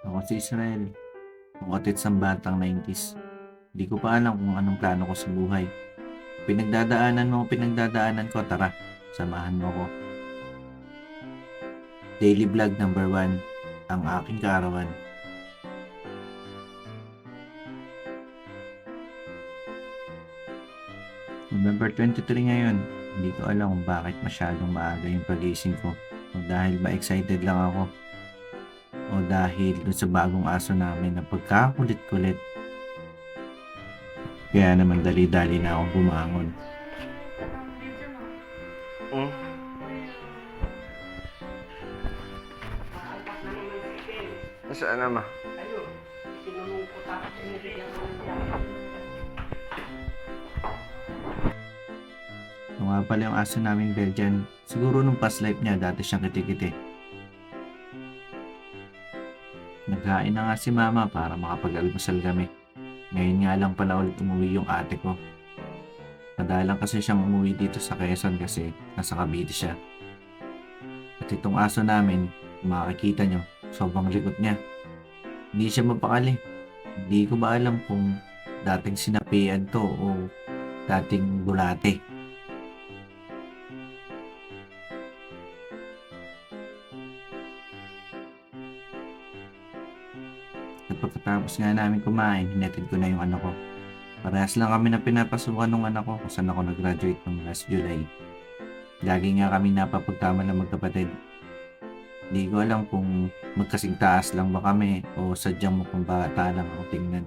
Ako si Israel, ang otits ng batang 90s. Di ko pa alam kung anong plano ko sa buhay. Pinagdadaanan mo, pinagdadaanan ko, tara, samahan mo ko. Daily vlog number 1, ang aking kaarawan. November 23 ngayon, hindi ko alam kung bakit masyadong maaga yung pagising ko. O dahil ba excited lang ako. O dahil dun sa bagong aso namin na pagkakulit-kulit. Kaya naman dali-dali na akong bumangon. Nasaan na, ma? Ayun, sinulong ko tapos iniriyan ko ng Ito nga pala yung aso namin Belgian. Siguro nung past life niya, dati siyang kiti-kiti. Naghain na nga si mama para makapag-almusal kami. Ngayon nga lang pala ulit umuwi yung ate ko. Madalang kasi siyang umuwi dito sa Quezon kasi nasa Cavite siya. At itong aso namin, kung makikita nyo, sobrang likot niya. Hindi siya mapakali. Hindi ko ba alam kung dating sinapian to o dating bulate. At pagkatapos nga namin kumain, hinatid ko na yung anak ko. Parehas lang kami na pinapasukan ng anak ko kung saan ako nag-graduate ng last July. Lagi nga kami napapagtama ng magkapatid. Hindi ko alam kung magkasing taas lang ba kami o sadyang mukhang bata lang ako tingnan.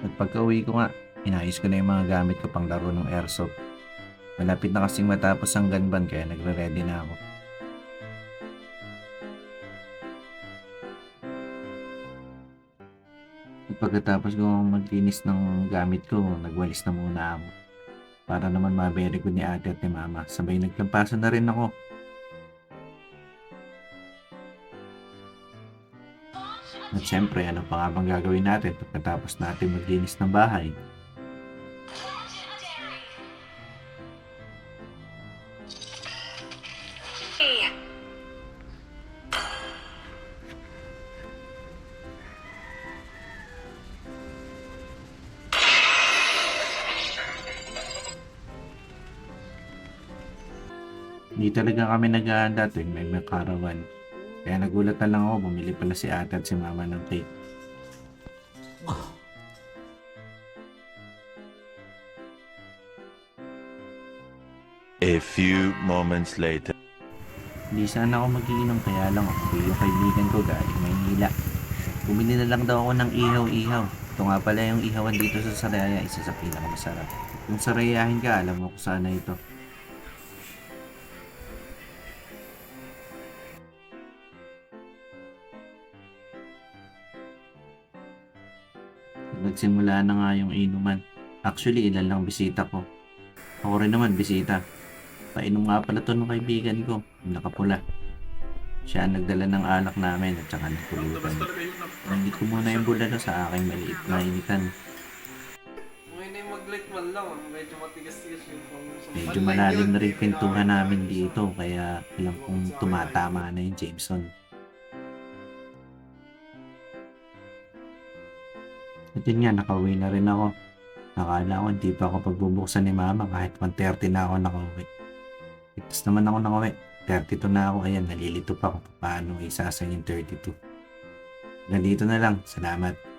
At pagka-uwi ko nga, inayos ko na yung mga gamit ko pang laro ng airsoft. Malapit na kasing matapos ang gunban kaya nagre-ready na ako. At pagkatapos ko maglinis ng gamit ko, nagwalis na muna ako. Para naman ma-very good ni ate at ni mama. Sabay naglampasan na rin ako. At syempre, ano pa nga bang gagawin natin pagkatapos natin maglinis ng bahay? Hindi talaga kami naghahanda tuwing may karawan. Kaya nagulat na lang ako, bumili pala si ate at si mama ng cake. A few moments later. Hindi sana ako magiinom kaya lang ako yung kaibigan ko galing Maynila. Bumili na lang daw ako ng ihaw-ihaw. Ito nga pala yung ihawan dito sa Saraya, isa sa pinakamasarap. Kung sarayahin ka, alam mo kung saan na ito. Nagsimula na nga yung inuman. Actually, ilan lang bisita ko. Ako rin naman bisita. Painom nga pala to ng kaibigan ko, yung nakapula. Siya ang nagdala ng alak namin at saka ng pulutan. Nandito ko muna yung bulalo sa aking maliit na initan. Ngayon na yung mag-light man lang. Medyo matigas-tigas yung Medyo malalim na rin pintuhan namin dito kaya alam kong tumatama na yung Jameson. At yun nga, nakauwi na rin ako. Nakala ko hindi pa ako pagbubuksan ni mama kahit 1:30 na ako nakauwi. Tapos naman ako nakauwi. 32 na ako. Ayan, nalilito pa ako paano isasang yung 32. Ganito na lang. Salamat.